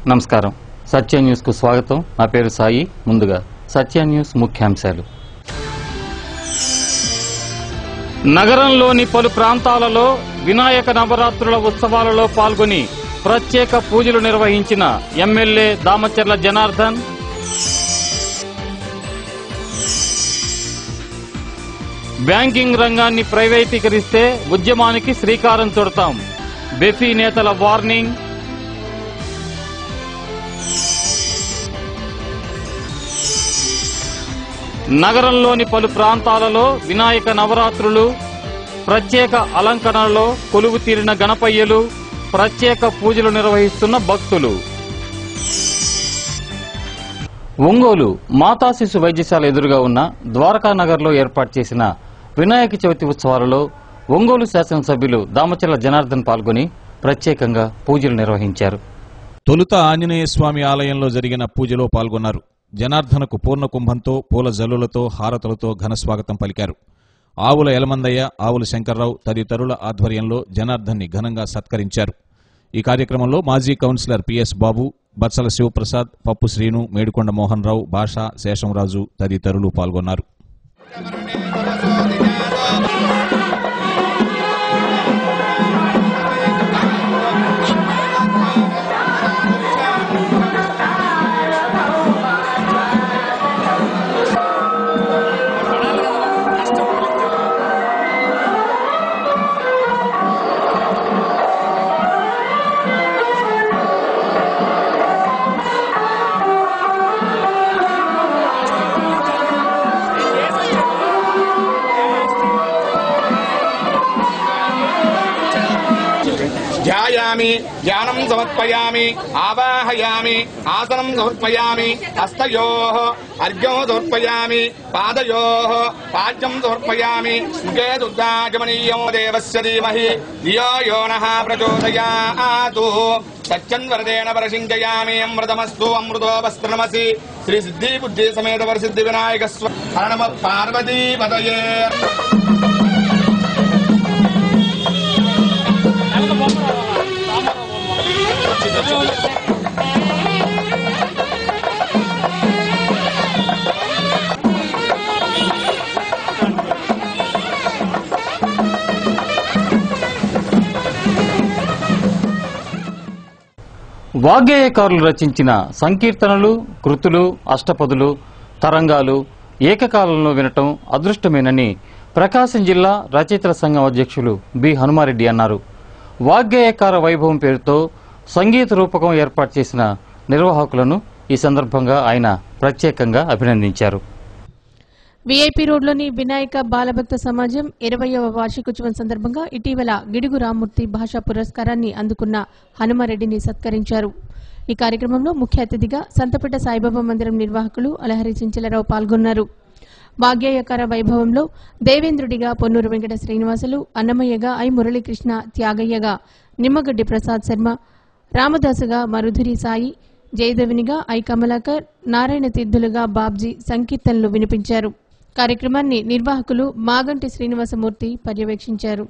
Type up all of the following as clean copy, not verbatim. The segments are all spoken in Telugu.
నమస్కారం. సత్య న్యూస్ కు స్వాగతం. నా పేరు సాయి. ముందుగా సత్య న్యూస్ ముఖ్యాంశాలు. నగరంలోని పలు ప్రాంతాలలో వినాయక నవరాత్రుల ఉత్సవాలలో పాల్గొని ప్రత్యేక పూజలు నిర్వహించిన ఎమ్మెల్యే దామచర్ల జనార్దన్. బ్యాంకింగ్ రంగాన్ని ప్రైవేటీకరిస్తే ఉద్యమానికి శ్రీకారం చుడతాం, బెఫీ నేతల వార్నింగ్. నగరంలోని పలు ప్రాంతాలలో వినాయక నవరాత్రులు ప్రత్యేక అలంకరణలో కొలువు తీరిన గణపయ్యలు, ప్రత్యేక పూజలు నిర్వహిస్తున్న భక్తులు. ఒంగోలు మాతా శిశు వైద్యశాల ఎదురుగా ఉన్న ద్వారకానగర్లో ఏర్పాటు చేసిన వినాయక చవితి ఉత్సవాలలో ఒంగోలు శాసనసభ్యులు దామచర్ల జనార్దన్ పాల్గొని ప్రత్యేకంగా పూజలు నిర్వహించారు. తొలుత ఆంజనేయ స్వామి ఆలయంలో జరిగిన పూజలో పాల్గొన్నారు. జనార్దనకు పూర్ణ కుంభంతో, పూల జల్లులతో, హారతులతో ఘనస్వాగతం పలికారు. ఆవుల యలమందయ్య, ఆవుల శంకర్రావు తదితరుల ఆధ్వర్యంలో జనార్దన్ని ఘనంగా సత్కరించారు. ఈ కార్యక్రమంలో మాజీ కౌన్సిలర్ పిఎస్ బాబు, బత్సల శివప్రసాద్, పప్పు శ్రీను, మేడుకొండ మోహన్ రావు, భాషా, శేషంరాజు తదితరులు పాల్గొన్నారు. ధ్యాయామి, ధ్యానం సమర్పయామి, ఆవాహయామి, ఆసనం సమర్పయామి, హస్తయోః అర్ఘ్యం సమర్పయామి, పాదయోః పాద్యం సమర్పయామి, ముఖే దుర్గాగమనీయం దేవస్య ధీమహి ధియో యో నః ప్రచోదయాతు. సత్యన్వరదేన వరసించయామి, అమృతమస్తు అమృతోపస్త్రమసి. శ్రీ సిద్ధి బుద్ధి సమేత వరసిద్ధి వినాయక స్వామి పార్వతీపతయే. వాగ్గేయకారులు రచించిన సంకీర్తనలు, కృతులు, అష్టపదులు, తరంగాలు ఏకకాలంలో వినటం అదృష్టమేనని ప్రకాశం జిల్లా రచయితల సంఘం అధ్యక్షులు బి హనుమారెడ్డి అన్నారు. వాగ్గేయకార వైభవం పేరుతో సంగీత రూపకం ఏర్పాటు చేసిన నిర్వాహకులను ఈ సందర్భంగా ఆయన ప్రత్యేకంగా అభినందించారు. వీఐపీ రోడ్లోని వినాయక బాలభక్త సమాజం 20వ వార్షికోత్సవం సందర్భంగా ఇటీవల గిడుగు రామ్మూర్తి భాషా పురస్కారాన్ని అందుకున్న హనుమారెడ్డిని సత్కరించారు. ఈ కార్యక్రమంలో ముఖ్య అతిథిగా సంతపేట సాయిబాబా మందిరం నిర్వాహకులు అలహరి చించలరావు పాల్గొన్నారు. వాగ్గేయకార వైభవంలో దేవేంద్రుడిగా పొన్నూరు వెంకట శ్రీనివాసులు, అన్నమయ్యగా ఐ మురళీకృష్ణ, త్యాగయ్యగా నిమ్మగడ్డి ప్రసాద్ శర్మ, రామదాసుగా మరుధురి సాయి, జయదేవినిగా ఐ కమలాకర్, నారాయణ తీర్థులుగా బాబ్జీ సంకీర్తనలు వినిపించారు. కార్యక్రమాన్ని నిర్వాహకులు మాగంటి శ్రీనివాసమూర్తి పర్యవేక్షించారు.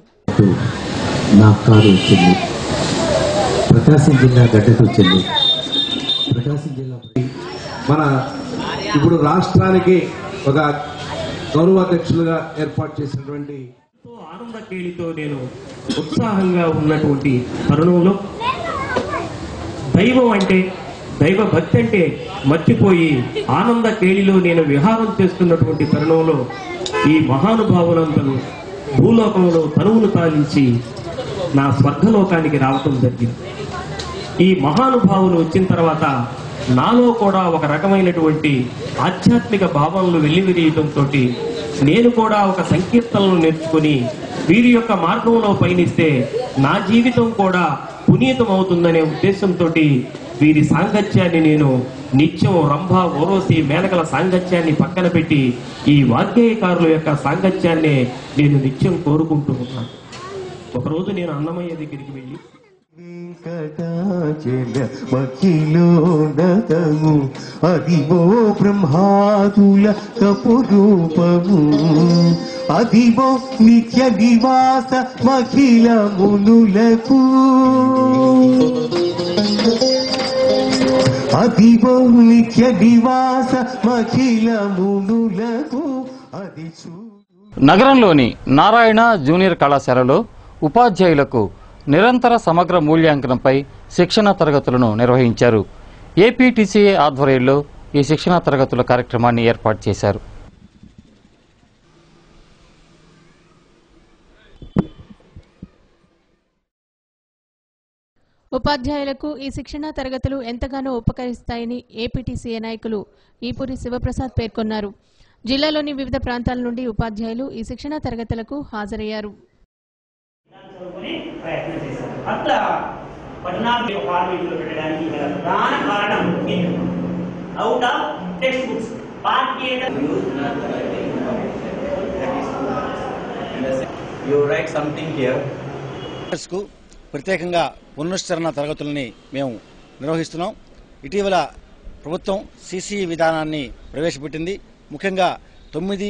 ప్రకాశం జిల్లా గడ్డకు చెల్లి ప్రకాశం జిల్లా మన ఇప్పుడు రాష్ట్రానికి ఒక గౌరవాధ్యక్షులుగా ఏర్పాటు చేసినటువంటి ఆనంద కేళితో నేను ఉత్సాహంగా ఉన్నటువంటి తరుణంలో దైవం అంటే, దైవ భక్తి అంటే మర్చిపోయి ఆనంద కేళిలో నేను విహారం చేస్తున్నటువంటి తరుణంలో ఈ మహానుభావులందరూ భూలోకంలో తనువును తాలించి నా స్వర్గలోకానికి రావటం జరిగింది. ఈ మహానుభావులు వచ్చిన తర్వాత నాలో కూడా ఒక రకమైనటువంటి ఆధ్యాత్మిక భావనలు వెల్లివిరియటంతో నేను కూడా ఒక సంకీర్తనలు నేర్చుకుని వీరి యొక్క మార్గంలో పయనిస్తే నా జీవితం కూడా పునీతం అవుతుందనే ఉద్దేశంతో వీరి సాంగత్యాన్ని నేను నిత్యం రంభ, ఓరోసి, మేనకల సాంగత్యాన్ని పక్కన పెట్టి ఈ వాగ్గేయకారుల యొక్క సాంగత్యాన్ని నేను నిత్యం కోరుకుంటూ ఉన్నాను. ఒకరోజు నేను అన్నమయ్య దగ్గరికి వెళ్ళి అదివో బ్రహ్మాదుల తపురూపము, అదివో నిత్య నివాస మఖిల మునులకు అదివో నిత్య నివాస మఖిల మునులకు అది నగరంలోని నారాయణ జూనియర్ కళాశాలలో ఉపాధ్యాయులకు నిరంతర సమగ్ర మూల్యాంకనంపై శిక్షణా తరగతులను నిర్వహించారు. ఏపీటీసీఏ ఆధ్వర్యంలో ఈ శిక్షణా తరగతుల కార్యక్రమాన్ని ఏర్పాటు చేశారు. ఉపాధ్యాయులకు ఈ శిక్షణా తరగతులు ఎంతగానో ఉపకరిస్తాయని ఏపీటీసీఏ నాయకులు ఈపూరి శివప్రసాద్ పేర్కొన్నారు. జిల్లాలోని వివిధ ప్రాంతాల నుండి ఉపాధ్యాయులు ఈ శిక్షణా తరగతులకు హాజరయ్యారు. ప్రత్యేకంగా పునశ్చరణ తరగతులని మేము నిర్వహిస్తున్నాం. ఇటీవల ప్రభుత్వం సిసిఈ విధానాన్ని ప్రవేశపెట్టింది. ముఖ్యంగా 9,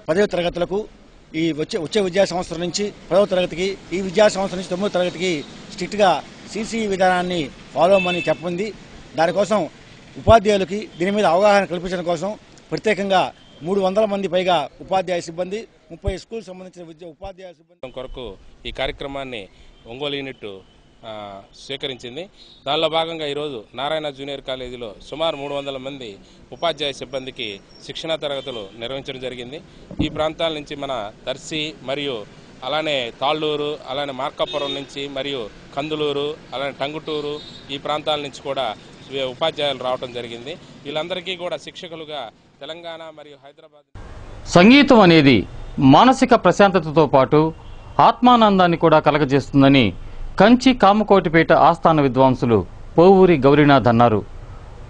10వ తరగతులకు ఈ వచ్చే విద్యా సంవత్సరం నుంచి 10వ తరగతికి, ఈ విద్యా సంవత్సరం నుంచి 9వ తరగతికి స్ట్రిక్ట్గా సిసిఈ విధానాన్ని ఫాలో అవ్వమని చెప్పింది. దానికోసం ఉపాధ్యాయులకి దీని మీద అవగాహన కల్పించడం కోసం ప్రత్యేకంగా 300 మంది పైగా ఉపాధ్యాయ సిబ్బంది, 30 స్కూల్ సంబంధించిన ఉపాధ్యాయ సిబ్బంది కొరకు ఈ కార్యక్రమాన్ని ఒంగోలు యూనిట్ స్వీకరించింది. దానిలో భాగంగా ఈరోజు నారాయణ జూనియర్ కాలేజీలో సుమారు 300 మంది ఉపాధ్యాయ సిబ్బందికి శిక్షణా తరగతులు నిర్వహించడం జరిగింది. ఈ ప్రాంతాల నుంచి మన దర్శి మరియు అలానే తాళ్ళూరు, అలానే మార్కాపురం నుంచి మరియు కందులూరు, అలానే టంగుటూరు ఈ ప్రాంతాల నుంచి కూడా ఉపాధ్యాయులు రావడం జరిగింది. వీళ్ళందరికీ కూడా శిక్షకులుగా తెలంగాణ మరియు హైదరాబాద్. సంగీతం అనేది మానసిక ప్రశాంతతతో పాటు ఆత్మానందాన్ని కూడా కలగజేస్తుందని కంచి కామకోటిపేట ఆస్థాన విద్వాంసులు పోవూరి గౌరీనాథ్ అన్నారు.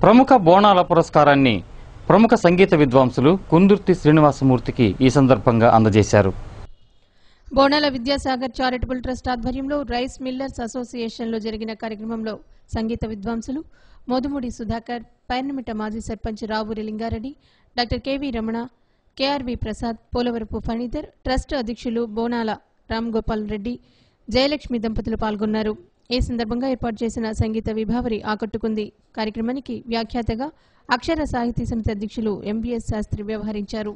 ప్రముఖ బోనాల పురస్కారాన్ని ప్రముఖ సంగీత విద్వాంసులు కుందుర్తి శ్రీనివాసమూర్తికి ఈ సందర్భంగా అందజేశారు. బోనాల విద్యాసాగర్ చారిటబుల్ ట్రస్ట్ ఆధ్వర్యంలో రైస్ మిల్లర్స్ అసోసియేషన్లో జరిగిన కార్యక్రమంలో సంగీత విద్వాంసులు మోదుముడి సుధాకర్, పైర్నమిట మాజీ sarpanch Ravuri Lingareddy, doctor KV Ramana, KRV Prasad, Polavarapu Phanidhar, trust అధ్యక్షులు బోనాల రామ్ గోపాల్ రెడ్డి, జయలక్ష్మి దంపతులు పాల్గొన్నారు. ఈ సందర్భంగా ఏర్పాటు చేసిన సంగీత విభావరి ఆకట్టుకుంది. కార్యక్రమానికి వ్యాఖ్యాతగా అక్షర సాహితీ సమితి అధ్యక్షులు ఎంబీఎస్ శాస్త్రి వ్యవహరించారు.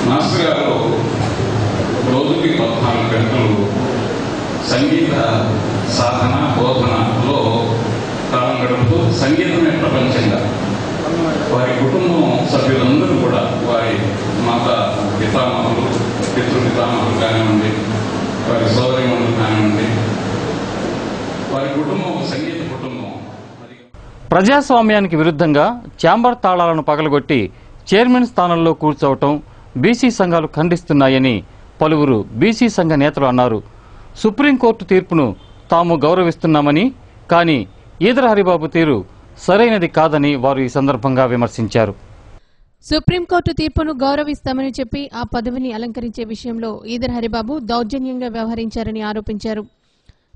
మాస్టర్ గారు రోజుకి 14 గంటలు సంగీత సాధన బోధనలో కాలం గడుపుతూ సంగీతమే ప్రపంచంగా వారి కుటుంబం సభ్యులందరూ కూడా వారి మాత పితామహులు, పితృపితామహులు కానివ్వండి, వారి సోదరిమణులు కానివ్వండి, వారి కుటుంబం సంగీత కుటుంబం. ప్రజాస్వామ్యానికి విరుద్ధంగా ఛాంబర్ తాళాలను పగలగొట్టి చైర్మన్ స్థానంలో కూర్చోవటం బీసీ సంఘాలు ఖండిస్తున్నాయని పలువురు బీసీ సంఘ నేతలు అన్నారు. సుప్రీంకోర్టు తీర్పును తాము గౌరవిస్తున్నామని, కానీ ఈదర హరిబాబు తీరు సరైనది కాదని వారు ఈ సందర్భంగా విమర్శించారు. సుప్రీంకోర్టు తీర్పును గౌరవిస్తామని చెప్పి ఆ పదవిని అలంకరించే విషయంలో ఈదర హరిబాబు దౌర్జన్యంగా వ్యవహరించారని ఆరోపించారు.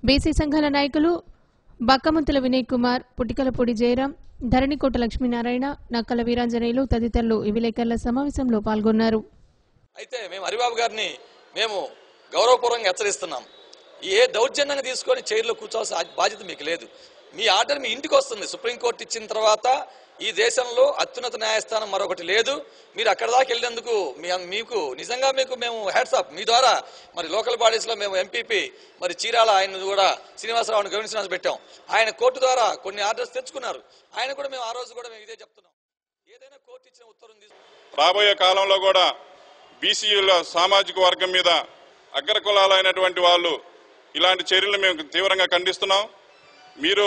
బీసీ సంఘాల నాయకులు బక్కమంతుల వినయ్ కుమార్, పుటికలపూడి జయరాం, ధరణికోట లక్ష్మీనారాయణ, నక్కల వీరాంజనేయులు తదితరులు ఈ విలేకరుల సమావేశంలో పాల్గొన్నారు. అయితే మేము హరిబాబు గారిని మేము గౌరవపూర్వకంగా హెచ్చరిస్తున్నాం. ఏ దౌర్జన్యంగా తీసుకొని చైర్లో కూర్చోవాల్సిన బాధ్యత మీకు లేదు. మీ ఆర్డర్ మీ ఇంటికి వస్తుంది. సుప్రీంకోర్టు ఇచ్చిన తర్వాత ఈ దేశంలో అత్యున్నత న్యాయస్థానం మరొకటి లేదు. మీరు అక్కడ దాకా వెళ్ళినందుకు మీకు నిజంగా మేము హ్యాట్స్ ఆఫ్. మీ ద్వారా మరి లోకల్ బాడీస్ లో మేము ఎంపీపీ మరి చీరాల ఆయన కూడా శ్రీనివాసరావుని గవర్నెన్స్ పెట్టాం. ఆయన కోర్టు ద్వారా కొన్ని ఆర్డర్స్ తెచ్చుకున్నారు. ఆయన కూడా మేము ఆ రోజు కూడా మేము ఇదే చెప్తున్నాం. ఏదైనా కోర్టు ఇచ్చిన ఉత్తర్వుని రాబోయే కాలంలో కూడా బీసీల సామాజిక వర్గం మీద అగ్ర కులాలైనటువంటి వాళ్ళు ఇలాంటి చర్యలు మేము తీవ్రంగా ఖండిస్తున్నాం. మీరు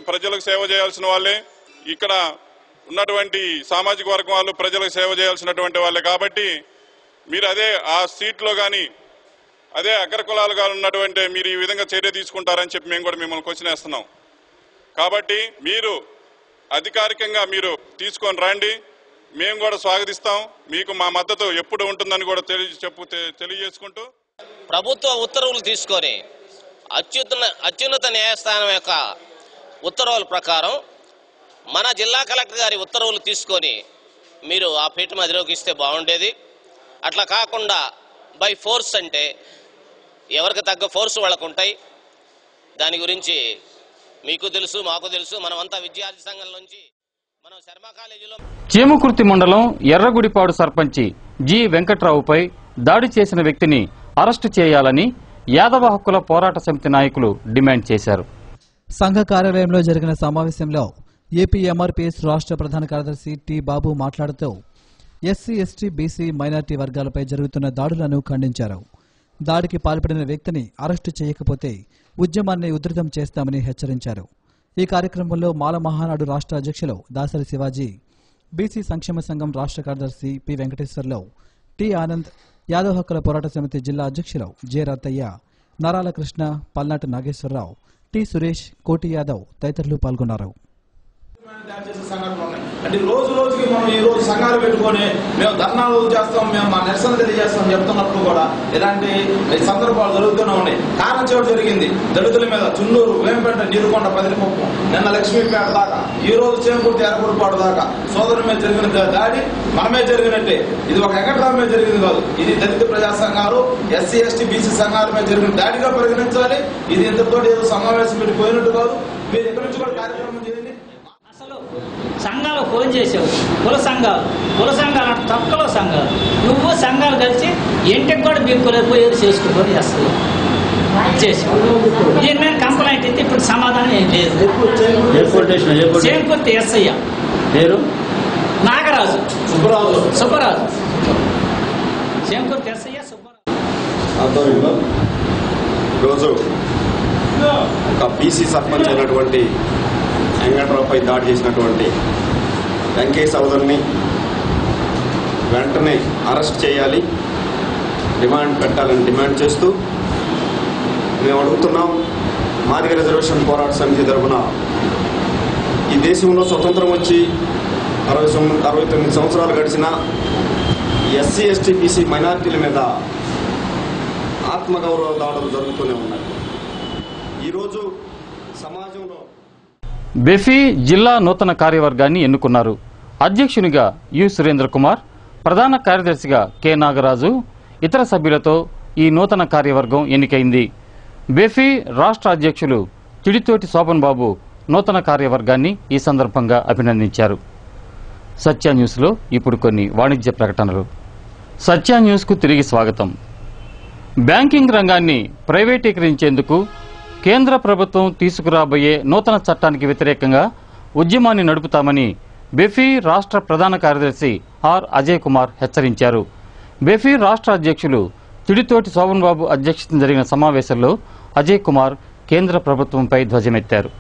ప్రజలకు సేవ చేయాల్సిన వాళ్ళే. ఇక్కడ ఉన్నటువంటి సామాజిక వర్గం వాళ్ళు ప్రజలకు సేవ చేయాల్సినటువంటి వాళ్ళే. కాబట్టి మీరు అదే ఆ సీట్లో కానీ అదే అగ్ర కులాలుగా ఉన్నటువంటి మీరు ఈ విధంగా చర్య తీసుకుంటారని చెప్పి మేము కూడా మిమ్మల్ని క్వశ్చన్ వేస్తున్నాం. కాబట్టి మీరు అధికారికంగా మీరు తీసుకొని రండి, మేము కూడా స్వాగతిస్తాం. మీకు మా మద్దతు ఎప్పుడు ఉంటుందని కూడా తెలియజేసుకుంటూ ప్రభుత్వ ఉత్తర్వులు తీసుకొని అత్యున్నత న్యాయస్థానం యొక్క ఉత్తర్వుల ప్రకారం మన జిల్లా కలెక్టర్ గారి ఉత్తర్వులు తీసుకొని మీరు ఆ పీఠం అధిరోగిస్తే బాగుండేది. అట్లా కాకుండా బై ఫోర్స్ అంటే ఎవరికి తగ్గ ఫోర్స్ వాళ్ళకు ఉంటాయి. దాని గురించి మీకు తెలుసు, మాకు తెలుసు. మనమంతా విద్యార్థి సంఘం నుంచి మనం శర్మ కాలేజీలో చీమకుర్తి మండలం ఎర్రగుడిపాడు సర్పంచి జి వెంకట్రావుపై దాడి చేసిన వ్యక్తిని అరెస్టు చేయాలని యాదవ హక్కుల పోరాట సమితి నాయకులు డిమాండ్ చేశారు. సంఘ కార్యాలయంలో జరిగిన సమావేశంలో ఏపీ ఎంఆర్పీఎస్ రాష్ట్ర ప్రధాన కార్యదర్శి టి బాబు మాట్లాడుతూ ఎస్సీ, ఎస్టీ, బీసీ, మైనార్టీ వర్గాలపై జరుగుతున్న దాడులను ఖండించారు. దాడికి పాల్పడిన వ్యక్తిని అరెస్టు చేయకపోతే ఉద్యమాన్ని ఉధృతం చేస్తామని హెచ్చరించారు. ఈ కార్యక్రమంలో మాల మహానాడు రాష్ట్ర అధ్యక్షులు దాసరి శివాజీ, బీసీ సంక్షేమ సంఘం రాష్ట్ర కార్యదర్శి పి వెంకటేశ్వర్రావు, టి ఆనంద్, యాదవ్ హక్కుల పోరాట సమితి జిల్లా అధ్యక్షులు జె రత్తయ్య, నరాల కృష్ణ, పల్నాటి నాగేశ్వరరావు, టి సురేష్, కోటి యాదవ్ తదితరులు పాల్గొన్నారు. అంటే రోజు రోజుకి మనం ఈ రోజు సంఘాలు పెట్టుకొని మేము ధర్నాలు చేస్తాం, మేము మా నిరసన తెలియజేస్తాం చెప్తున్నప్పుడు కూడా ఇలాంటి సందర్భాలు జరుగుతూనే ఉన్నాయి. కారణం చోటు జరిగింది దళితుల మీద చున్నూరు, వేంపేట, నీరుకొండ, పదిలిపప్పు, నిన్న లక్ష్మీపేట దాకా, ఈ రోజు చేమకుర్తి, ఎర్రగుడిపాడు దాకా సోదరుల మీద జరిగిన దాడి మనమే జరిగినట్టే. ఇది ఒక వెంకట్రావు మీద జరిగింది కాదు. ఇది దళిత ప్రజా సంఘాలు, ఎస్సీ, ఎస్టీ, బీసీ సంఘాల మీద జరిగిన దాడిగా పరిగణించాలి. ఇది ఇంతతో ఏదో సమావేశం పెట్టి పోయినట్టు కాదు. మీరు ఎక్కడి నుంచి కూడా కార్యక్రమం చేయండి. సంఘాలు ఫోన్ చేసావు, కుల సంఘాలు అంటే తక్కువ సంఘాలు. నువ్వు సంఘాలు కలిసి ఇంటికి కూడా బిక్కులేకపోయేది చేసుకుంటూ అసలు చేసావు. దీని మీద కంప్లైంట్ అయితే ఇప్పుడు సమాధానం ఏం లేదు. చేమకుర్తి ఎస్ఐ పేరు నాగరాజు సుబ్బరాజు, చేమకుర్తి ఎస్ఐ ఆధ్వర్యంలో ఈరోజు ఒక బీసీ సర్పంచ్ అయినటువంటి వెంకట్రావుపై దాడి చేసినటువంటి వెంకయ్య సోదరుని వెంటనే అరెస్ట్ చేయాలి, రిమాండ్ పెట్టాలని డిమాండ్ చేస్తూ మేము అడుగుతున్నాం. మాదిగ రిజర్వేషన్ పోరాట సమితి తరఫున ఈ దేశంలో స్వతంత్రం వచ్చి 69 సంవత్సరాలు గడిచిన ఎస్సీ, ఎస్టీ, బీసీ, మైనారిటీల మీద ఆత్మగౌరవ దాడులు జరుగుతూనే ఉన్నాయి. ఈరోజు సమాజంలో బెఫీ జిల్లా నూతన కార్యవర్గాన్ని ఎన్నుకున్నారు. అధ్యక్షునిగా యు సురేంద్ర కుమార్, ప్రధాన కార్యదర్శిగా కె నాగరాజు, ఇతర సభ్యులతో ఈ నూతన కార్యవర్గం ఎన్నికైంది. బెఫీ రాష్ట్ర అధ్యక్షులు చిడితోటి శోభన్ బాబు నూతన కార్యవర్గాన్ని ఈ సందర్భంగా అభినందించారు. సత్య న్యూస్లో ఇప్పుడు కొన్ని వాణిజ్య ప్రకటనలు. సత్య న్యూస్కు తిరిగి స్వాగతం. బ్యాంకింగ్ రంగాన్ని ప్రైవేటీకరించేందుకు కేంద్ర ప్రభుత్వం తీసుకురాబోయే నూతన చట్టానికి వ్యతిరేకంగా ఉద్యమాన్ని నడుపుతామని బెఫీ రాష్ట్ర ప్రధాన కార్యదర్శి ఆర్ అజయ్ కుమార్ హెచ్చరించారు. బెఫీ రాష్ట్ర అధ్యక్షులు తిడితోటి శోభన్ బాబు అధ్యక్షతన జరిగిన సమావేశంలో అజయ్ కుమార్ కేంద్ర ప్రభుత్వంపై ధ్వజమెత్తారు.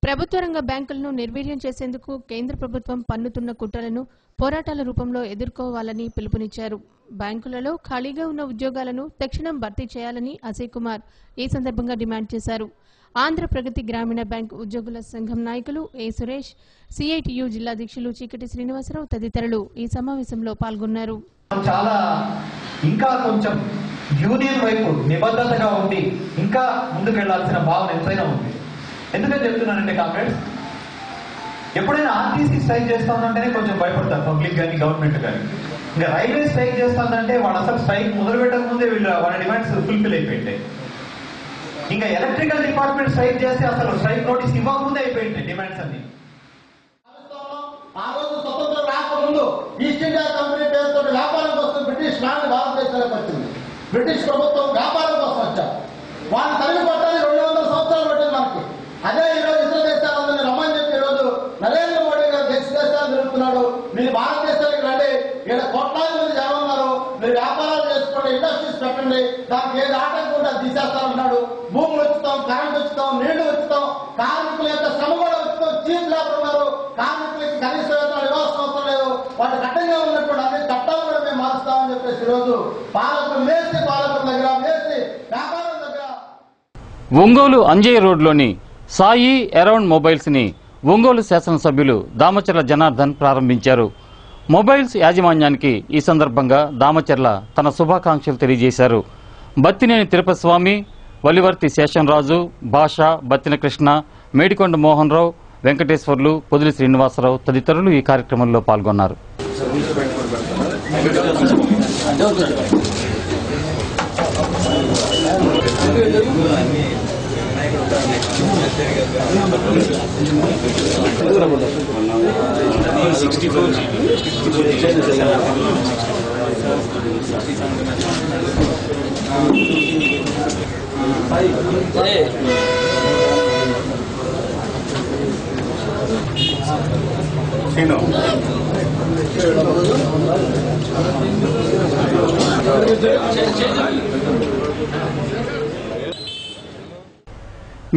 ప్రభుత్వ రంగ బ్యాంకులను నిర్వీర్యం చేసేందుకు కేంద్ర ప్రభుత్వం పన్నుతున్న కుట్రలను పోరాటాల రూపంలో ఎదుర్కోవాలని పిలుపునిచ్చారు. బ్యాంకులలో ఖాళీగా ఉన్న ఉద్యోగాలను తక్షణం భర్తీ చేయాలని అజయ్ కుమార్ ఈ సందర్భంగా డిమాండ్ చేశారు. ఆంధ్ర ప్రగతి గ్రామీణ బ్యాంక్ ఉద్యోగుల సంఘం నాయకులు ఏ సురేష్, సిఐటియు జిల్లా అధ్యక్షులు చీకటి శ్రీనివాసరావు తదితరులు ఈ సమావేశంలో పాల్గొన్నారు. చాలా ఇంకా కొంచెం యూనియన్ వైపు నిబద్ధతగా ఉండి ఇంకా ముందుకెళ్లాల్సిన భావన ఎంతైనా ఉంది. ఎందుకని చెప్తున్నానంటే కామ్రేడ్స్, ఎప్పుడైనా ఆర్టీసీ స్ట్రైక్ చేస్తానంటేనే కొంచెం భయపడతారు పబ్లిక్ కానీ గవర్నమెంట్ కానీ. ఇంకా రైల్వే స్ట్రైక్ చేస్తానంటే వాళ్ళు అసలు స్ట్రైక్ మొదలు పెట్టక ముందే వాళ్ళ డిమాండ్స్ ఫుల్ఫిల్ అయిపోయింటాయి. ఇంకా ఎలక్ట్రికల్ డిపార్ట్మెంట్ స్ట్రైక్ చేస్తే అసలు స్ట్రైక్ నోటీస్ ఇవ్వకముందే అయిపోయింటాయి డిమాండ్స్ అన్ని. ఆ రోజు స్వతంత్రం రాకముందు ఈస్ట్ ఇండియా కంపెనీ పేరుతో వ్యాపారం కోసం బ్రిటిష్ ల్యాండ్ భారతదేశానికి వచ్చింది. బ్రిటిష్ ప్రభుత్వం వ్యాపారం కోసం వచ్చారు. వాళ్ళు తరిగి పట్టాలి 200 సంవత్సరాలు పట్టింది మనకి. అదే ఈ రోజు ఇతర దేశాలందరినీ రమ్మని చెప్పి ఈ రోజు నరేంద్ర మోడీ గారు దేశాలు తిరుగుతున్నాడు. మీరు భారతదేశానికి రండి, ఇక్కడ కోట్లాది మంది జనం ఉన్నారు, మీరు వ్యాపారాలు చేసుకోండి, ఇండస్ట్రీస్ పెట్టండి, దానికి ఏది ఆటంకం ఉంటే అది తీసేస్తామన్నాడు. భూములు వచ్చుతాం, కరెంట్ వచ్చుతాం, నీళ్లు వచ్చుతాం, కార్మికుల యొక్క శ్రమ కూడా వచ్చుతాం. చీఫ్ లేబర్ ఉన్నారు, కార్మికులకి కనీస వేతనాలు ఇవ్వాల్సిన అవసరం లేదు, వాటి కట్టంగా ఉన్నటువంటి అన్ని చట్టాలు కూడా మేము మారుస్తామని చెప్పేసి ఈరోజు పాలకులు వేసి పాలకుల దగ్గర వేసి వ్యాపారం దగ్గర. ఒంగోలు అంజయ్య రోడ్లోని సాయి అరౌండ్ మొబైల్స్ ని ఒంగోలు శాసనసభ్యులు దామచర్ల జనార్దన్ ప్రారంభించారు. మొబైల్స్ యాజమాన్యానికి ఈ సందర్భంగా దామచర్ల తన శుభాకాంక్షలు తెలియజేశారు. బత్తినేని తిరుపతి స్వామి, వలివర్తి శేషంరాజు, భాష, బత్తిన కృష్ణ, మేడికొండ మోహన్ రావు, వెంకటేశ్వర్లు, పొదిలి శ్రీనివాసరావు తదితరులు ఈ కార్యక్రమంలో పాల్గొన్నారు.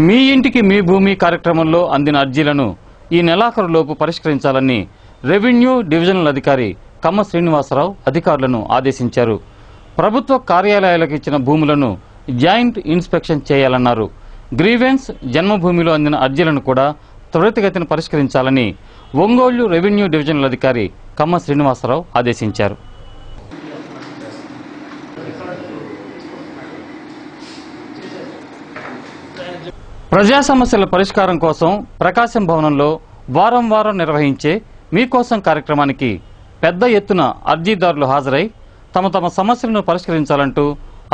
మీ ఇంటికి మీ భూమి కార్యక్రమంలో అందిన అర్జీలను ఈ నెలాఖరులోపు పరిష్కరించాలని రెవెన్యూ డివిజనల్ అధికారి కమ్మ శ్రీనివాసరావు అధికారులను ఆదేశించారు. ప్రభుత్వ కార్యాలయాలకు ఇచ్చిన భూములను జాయింట్ ఇన్స్పెక్షన్ చేయాలన్నారు. గ్రీవెన్స్ జన్మభూమిలో అందిన అర్జీలను కూడా త్వరితగతిన పరిష్కరించాలని ఒంగోలు రెవెన్యూ డివిజనల్ అధికారి కమ్మ శ్రీనివాసరావు ఆదేశించారు. ప్రజా సమస్యల పరిష్కారం కోసం ప్రకాశం భవనంలో వారం వారం నిర్వహించే మీకోసం కార్యక్రమానికి పెద్ద ఎత్తున అర్జీదారులు హాజరై తమ తమ సమస్యలను పరిష్కరించాలంటూ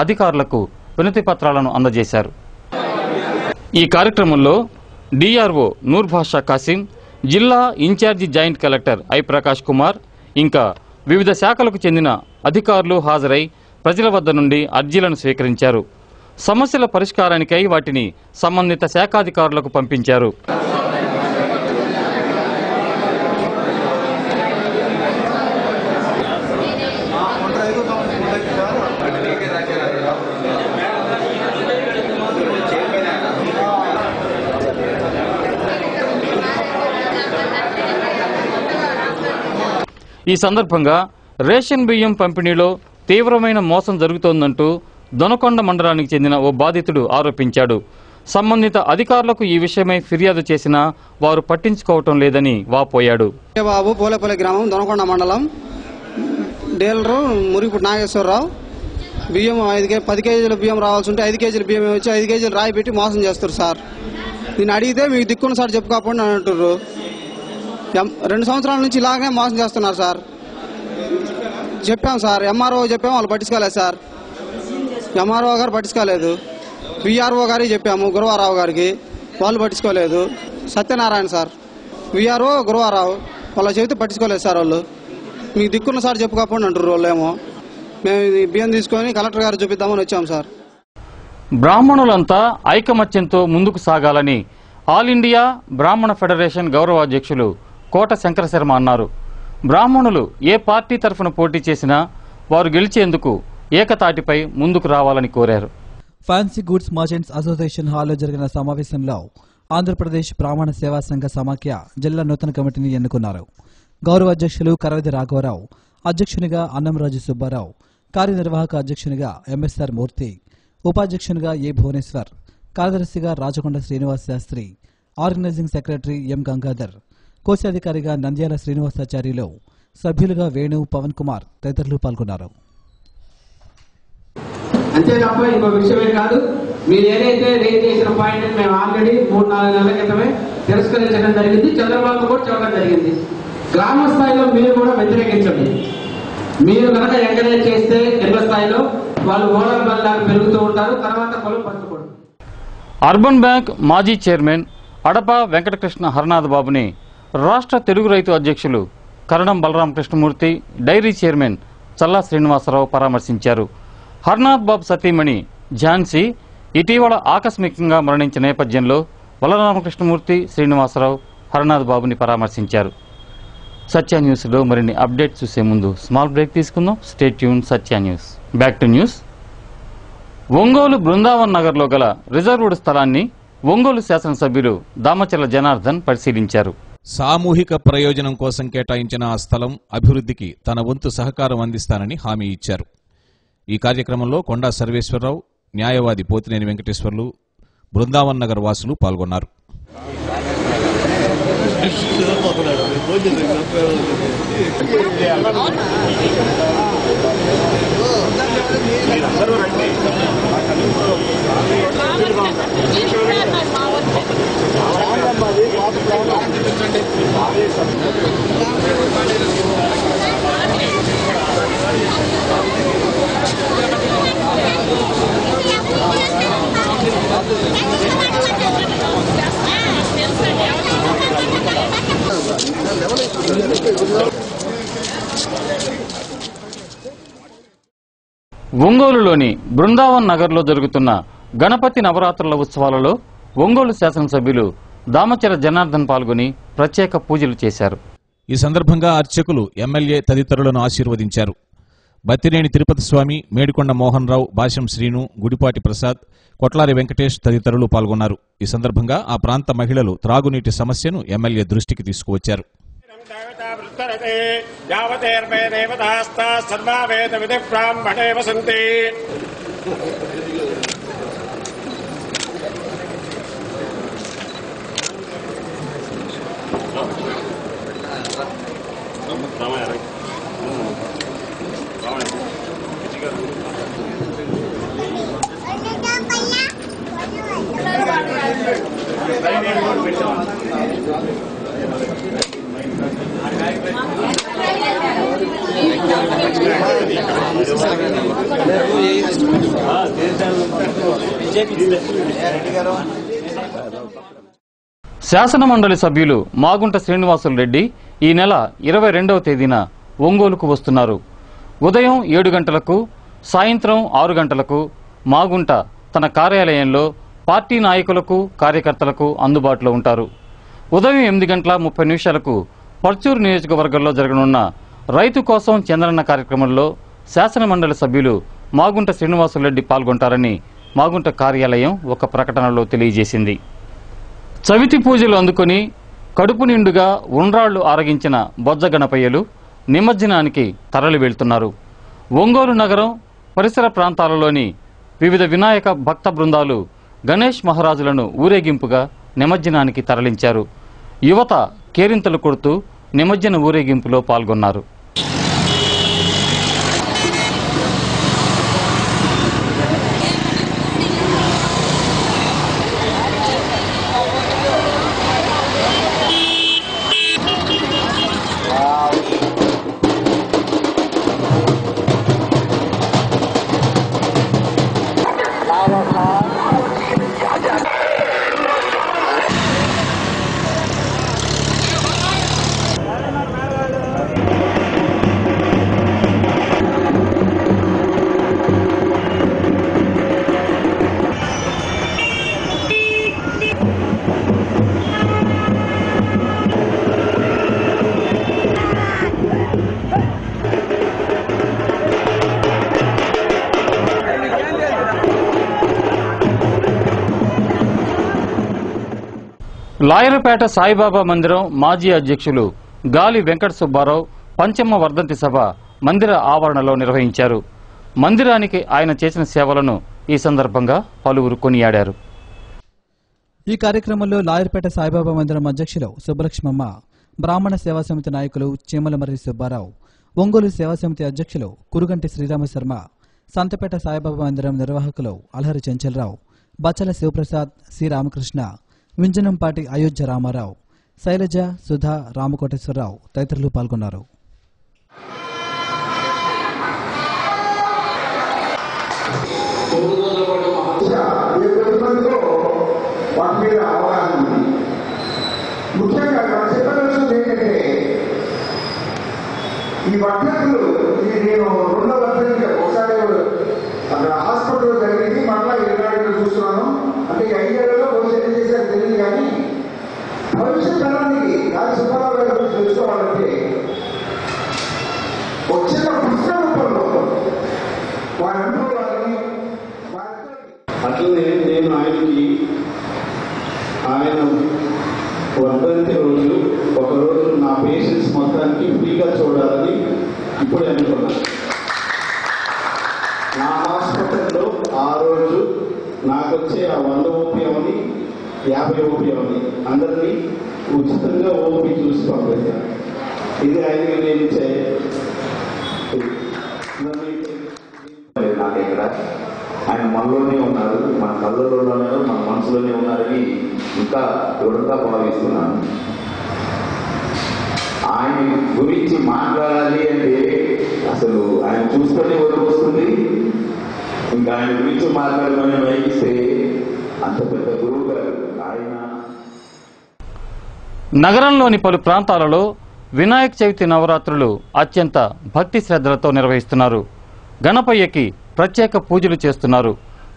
అధికారులకు వినతి పత్రాలను అందజేశారు. ఈ కార్యక్రమంలో డిఆర్ఓ నూర్ భాషా కాసిం, జిల్లా in charge joint collector I Prakash Kumar, ఇంకా వివిధ శాఖలకు చెందిన అధికారులు హాజరై ప్రజల వద్ద నుండి అర్జీలను స్వీకరించారు. సమస్యల పరిష్కారానికై వాటిని సంబంధిత శాఖాధికారులకు పంపించారు. ఈ సందర్భంగా రేషన్ బియ్యం పంపిణీలో తీవ్రమైన మోసం జరుగుతోందంటూ దొనకొండ మండలానికి చెందిన ఓ బాధితుడు ఆరోపించాడు. సంబంధిత అధికారులకు ఈ విషయమై ఫిర్యాదు చేసినా వారు పట్టించుకోవటం లేదని వాపోయాడు. బాబు పోలేపల్లి గ్రామం, దొనకొండ మండలం, డీలరు మురిగిపుట్టి నాగేశ్వరరావు. బియ్యం 10 కేజీల బియ్యం రావాల్సి ఉంటే 5 కేజీల బియ్యం వచ్చి 5 కేజీలు రాయి పెట్టి మోసం చేస్తారు సార్. నేను అడిగితే మీకు దిక్కున్న సార్ చెప్పుకోకుండా అని అంటున్నారు. 2 సంవత్సరాల నుంచి ఇలాగనే మోసం చేస్తున్నారు సార్. చెప్పాం సార్, ఎంఆర్ఓ చెప్పాము, వాళ్ళు పట్టించుకోలేదు సార్. ఎంఆర్ఓ గారు పట్టించుకోలేదు. విఆర్ఓ గారికి చెప్పాము, గురువారావు గారికి, వాళ్ళు పట్టించుకోలేదు. సత్యనారాయణ సార్, విఆర్ఓ గురువారావు, వాళ్ళు చెబితే పట్టించుకోలేదు సార్. వాళ్ళు మీకు దిక్కున్న సార్ చెప్పుకోకుండా అంటారు. వాళ్ళేమో మేము బియ్యం తీసుకొని కలెక్టర్ గారు చూపిద్దామని వచ్చాం సార్. బ్రాహ్మణులంతా ఐకమత్యంతో ముందుకు సాగాలని ఆల్ ఇండియా బ్రాహ్మణ ఫెడరేషన్ గౌరవ అధ్యక్షులు కోట శంకరశర్మ అన్నారు. బ్రాహ్మణులు ఏ పార్టీ తరఫున పోటీ చేసినా వారు గెలిచేందుకు ఏకతాటిపై ముందుకు రావాలని కోరారు. ఫ్యాన్సీ గుడ్స్ మర్చెంట్స్ అసోసియేషన్ హాల్లో జరిగిన సమావేశంలో ఆంధ్రప్రదేశ్ బ్రాహ్మణ సేవా సంఘ సమాఖ్య జిల్లా నూతన కమిటీని ఎన్నుకున్నారు. గౌరవ అధ్యక్షులు కరవది రాఘవరావు, అధ్యక్షునిగా అన్నంరాజు సుబ్బారావు, కార్యనిర్వాహక అధ్యక్షునిగా ఎంఎస్ఆర్ మూర్తి, ఉపాధ్యక్షునిగా ఏ భువనేశ్వర్, కార్యదర్శిగా Rachakonda Srinivas Sastry, organising secretary M Gangadhar, కోశాధికారిగా నంద్యాల శ్రీనివాసాచార్యులు, సభ్యులుగా వేణు, పవన్ కుమార్ తదితరులు పాల్గొన్నారు. అంతే తప్ప ఇంకో విషయమే కాదు. మీరు ఏదైతే రేజ్ చేసిన పాయింట్ మేము ఆల్రెడీ 3-4 నెలల క్రితమే తిరస్కరించడం జరిగింది. చంద్రబాబు కూడా చెప్పడం జరిగింది. గ్రామ స్థాయిలో మీరు కూడా వ్యతిరేకించండి. మీరు కనుక ఎంకరేజ్ చేస్తే కింద స్థాయిలో వాళ్ళు ఓడల బల్లాలు పెరుగుతూ ఉంటారు, తర్వాత పొలం పంచుకోండి. అర్బన్ బ్యాంక్ మాజీ చైర్మన్ అడప వెంకటకృష్ణ హరనాథ్ బాబుని రాష్ట్ర తెలుగు రైతు అధ్యక్షులు కరణం బలరామ కృష్ణమూర్తి, డైరీ చైర్మన్ చల్లా శ్రీనివాసరావు పరామర్శించారు. హర్నాథ్ బాబు సతీమణి ఝాన్సీ ఇటీవల ఆకస్మికంగా మరణించిన నేపథ్యంలో బలరామకృష్ణమూర్తి, శ్రీనివాసరావు హర్నాథ్ బాబుని పరామర్శించారు. సత్య న్యూస్లో మరిన్ని అప్డేట్ చూసే ముందు స్మాల్ బ్రేక్ తీసుకుందాం. Stay tune. Satya news. Back to news. Ongole Brindavan నగర్లో గల రిజర్వ్డ్ స్థలాన్ని ఒంగోలు శాసనసభ్యులు దామచర్ల జనార్దన్ పరిశీలించారు. సామూహిక ప్రయోజనం కోసం కేటాయించిన ఆ స్థలం అభివృద్ధికి తన వంతు సహకారం అందిస్తానని హామీ ఇచ్చారు. ఈ కార్యక్రమంలో కొండా సర్వేశ్వరరావు, న్యాయవాది పోతినేని వెంకటేశ్వర్లు, బృందావన్ నగర్ వాసులు పాల్గొన్నారు. మీరందరూ రండి. ఒంగోలులోని బృందావన్ నగర్లో జరుగుతున్న గణపతి నవరాత్రుల ఉత్సవాలలో ఒంగోలు శాసనసభ్యులు దామచల జనార్దన్ పాల్గొని ప్రత్యేక పూజలు చేశారు. ఈ సందర్భంగా అర్చకులు ఎమ్మెల్యే తదితరులను ఆశీర్వదించారు. బత్తినేని తిరుపతి స్వామి, మేడికొండ మోహన్ రావు, భాష్యం శ్రీను, గుడిపాటి ప్రసాద్, కొట్లారి వెంకటేష్ తదితరులు పాల్గొన్నారు. ఈ సందర్భంగా ఆ ప్రాంత మహిళలు త్రాగునీటి సమస్యను ఎమ్మెల్యే దృష్టికి తీసుకువచ్చారు. యావతేర్వే దేవతాస్తా సర్వా వేద విధి బ్రాహ్మణే వసంతి. శాసనమండలి సభ్యులు మాగుంట శ్రీనివాసులు రెడ్డి ఈ నెల 22వ తేదీన ఒంగోలుకు వస్తున్నారు. ఉదయం 7 గంటలకు, సాయంత్రం 6 గంటలకు మాగుంట తన కార్యాలయంలో పార్టీ నాయకులకు, కార్యకర్తలకు అందుబాటులో ఉంటారు. ఉదయం 8:30 పర్చూరు నియోజకవర్గంలో జరగనున్న రైతు కోసం చంద్రన్న కార్యక్రమంలో శాసనమండలి సభ్యులు మాగుంట శ్రీనివాసులరెడ్డి పాల్గొంటారని మాగుంట కార్యాలయం ఒక ప్రకటనలో తెలియజేసింది. చవితి పూజలు అందుకుని కడుపు నిండుగా ఉండ్రాళ్లు ఆరగించిన బొజ్జ గణపయ్యలు నిమజ్జనానికి తరలి వెళ్తున్నారు. ఒంగోలు నగరం పరిసర ప్రాంతాలలోని వివిధ వినాయక భక్త బృందాలు గణేష్ మహారాజులను ఊరేగింపుగా నిమజ్జనానికి తరలించారు. యువత కేరింతలు కొడుతూ నిమజ్జన ఊరేగింపులో పాల్గొన్నారు. లాయర్పేట సాయిబాబా మందిరం మాజీ అధ్యక్షులు గాలి వెంకట సుబ్బారావు పంచమ వర్ధంతి సభ మందిర ఆవరణలో నిర్వహించారు. మందిరానికి ఆయన చేసిన సేవలను ఈ సందర్భంగా పలువురు కొనియాడారు. ఈ కార్యక్రమంలో లాయర్పేట సాయిబాబా మందిరం అధ్యక్షులు సుబ్బలక్ష్మమ్మ, బ్రాహ్మణ సేవా సమితి నాయకులు చీమలమర్రి సుబ్బారావు, ఒంగోలు సేవా సమితి అధ్యక్షులు కురుగంటి శ్రీరామశర్మ, సంతపేట సాయిబాబా మందిరం నిర్వాహకులు అల్హరి చెంచలరావు, బచ్చల శివప్రసాద్, సి రామకృష్ణ, వింజనంపాటి అయోధ్య రామారావు, శైలజ, సుధా, రామకోటేశ్వరరావు తదితరులు పాల్గొన్నారు. ముఖ్యంగా చెప్పదలుచుకుంది ఏంటంటే ఈ వర్ధకులు నేను 2వ వర్ధకి ఒకసారి అక్కడ హాస్పిటల్ జరిగింది, మళ్ళా 24 చూస్తున్నాను. అంటే 5 ఏళ్లలో భవిష్యత్తు చేశారు తెలియదు. కానీ భవిష్యత్ తరానికి గాలి సుబ్బారావు గారి గురించి తెలుసుకోవాలంటే ఒక చిన్న పుస్తక రూపంలో వారి అనుభవాలని అట్లనే నేను ఆయన వర్ధంతి రోజు ఒకరోజు నా పేషెంట్స్ మొత్తానికి ఫ్రీగా చూడాలని ఇప్పుడే అనుకున్నాను. నా హాస్పిటల్లో ఆ రోజు నాకు వచ్చే ఆ 100 ఓపీఎంని 50 ఓపీఎంని అందరినీ ఉచితంగా ఓపీ చూసి పంపించాను. ఇది ఆయనకి నేను ఇచ్చే. ఇక్కడ. ఆయన మనలోనే ఉన్నారు, మన కళ్ళలోనే ఉన్నారు, మన మనసులోనే ఉన్నారని ఇంకా దృఢంగా భావిస్తున్నాను. ఆయన గురించి మాట్లాడాలి అంటే అసలు ఆయన చూస్తూనే వస్తుంది. ఇంకా ఆయన గురించి మాట్లాడమని వైగిస్తే అంత పెద్ద గురువు గారు ఆయన. నగరంలోని పలు ప్రాంతాలలో వినాయక చవితి నవరాత్రులు అత్యంత భక్తి శ్రద్ధలతో నిర్వహిస్తున్నారు. గణపయ్యకి ప్రత్యేక పూజలు చేస్తున్నారు.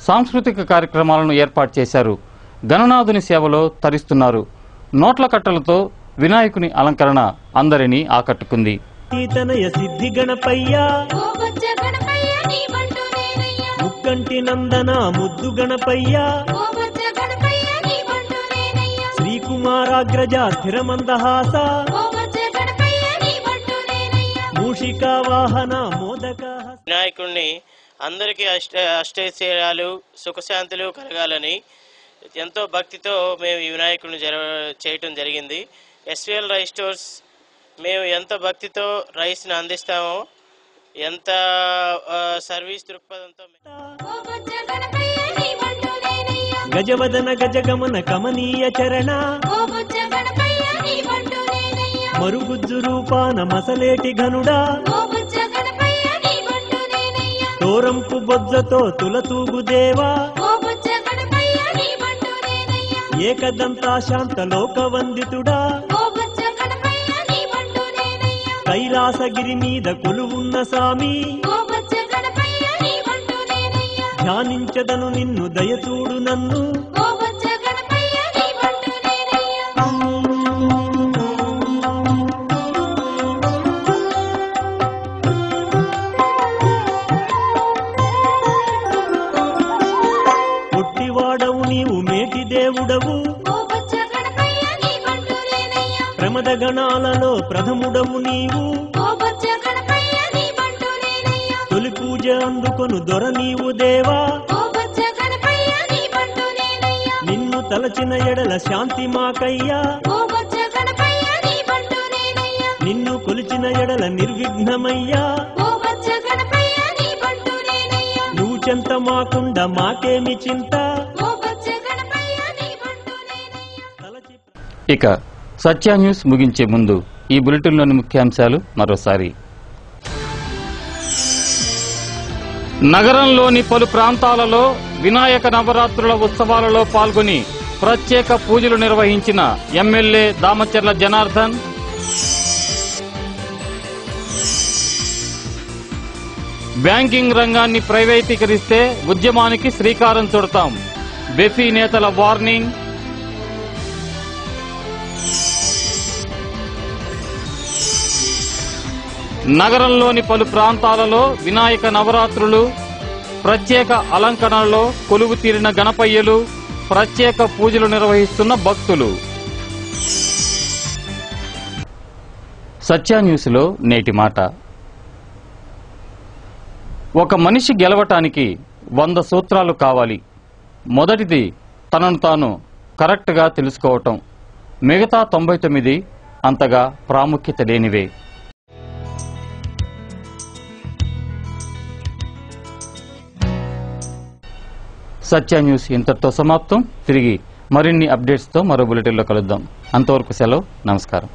సాంస్కృతిక కార్యక్రమాలను ఏర్పాటు చేశారు. గణనాథుని సేవలో తరిస్తున్నారు. నోట్ల కట్టలతో వినాయకుని అలంకరణ అందరినీ ఆకట్టుకుంది. సిద్ధి గణపయ్య ముక్కంటి నందన ముద్దు గణపయ్య శ్రీకుమారాగ్రజ స్థిరమందహాస మూషికా వాహన మోదక. వినాయకుడిని అందరికీ అష్టైశ్వర్యాలు సుఖశాంతులు కలగాలని ఎంతో భక్తితో మేము ఈ వినాయకుడిని చేయటం జరిగింది. ఎస్విఎల్ రైస్ స్టోర్స్ మేము ఎంత భక్తితో రైస్ని అందిస్తామో, ఎంత సర్వీస్ దృక్పథంతో. గజవదన గజగమన కమనీయ చరణ మరుగుజ్జు రూపాన మసలేటి ఘనుడా తోరంపు బొజ్జతో తులతూగు దేవా ఏకదంతా శాంత లోకవందితుడా కైలాసగిరి మీద కొలువున్న సామి ధ్యానించదను నిన్ను దయచూడు నన్ను. పుట్టివాడవు నీవు మేటి దేవుడవు ప్రమద గణాలలో ప్రథముడవు నీవు తొలి పూజ అందుకొను దొర నీవు దేవా నిన్ను తలచిన ఎడల శాంతి మాకయ్యా నిన్ను కొలిచిన ఎడల నిర్విఘ్నమయ్యా నువ్వు చెంత మాకుండ మాకేమి చింత. ఇక సత్య న్యూస్ ముగించే ముందు ఈ బులెటిన్లోని ముఖ్యాంశాలు మరోసారి. నగరంలోని పలు ప్రాంతాలలో వినాయక నవరాత్రుల ఉత్సవాలలో పాల్గొని ప్రత్యేక పూజలు నిర్వహించిన ఎమ్మెల్యే దామచర్ల జనార్దన్. బ్యాంకింగ్ రంగాన్ని ప్రైవేటీకరిస్తే ఉద్యమానికి శ్రీకారం చుడతాం, బెఫీ నేతల వార్నింగ్. నగరంలోని పలు ప్రాంతాలలో వినాయక నవరాత్రులు ప్రత్యేక అలంకరణలో కొలువు తీరిన గణపయ్యలు, ప్రత్యేక పూజలు నిర్వహిస్తున్న భక్తులు. సత్య న్యూస్లో నేటి మాట. ఒక మనిషి గెలవటానికి 100 సూత్రాలు కావాలి. మొదటిది తనను తాను కరెక్ట్గా తెలుసుకోవటం. మిగతా 99 అంతగా ప్రాముఖ్యత లేనివే. సత్య న్యూస్ ఇంతటితో సమాప్తం. తిరిగి మరిన్ని అప్డేట్స్తో మరో బులెటిన్లో కలుద్దాం. అంతవరకు సెలవు. నమస్కారం.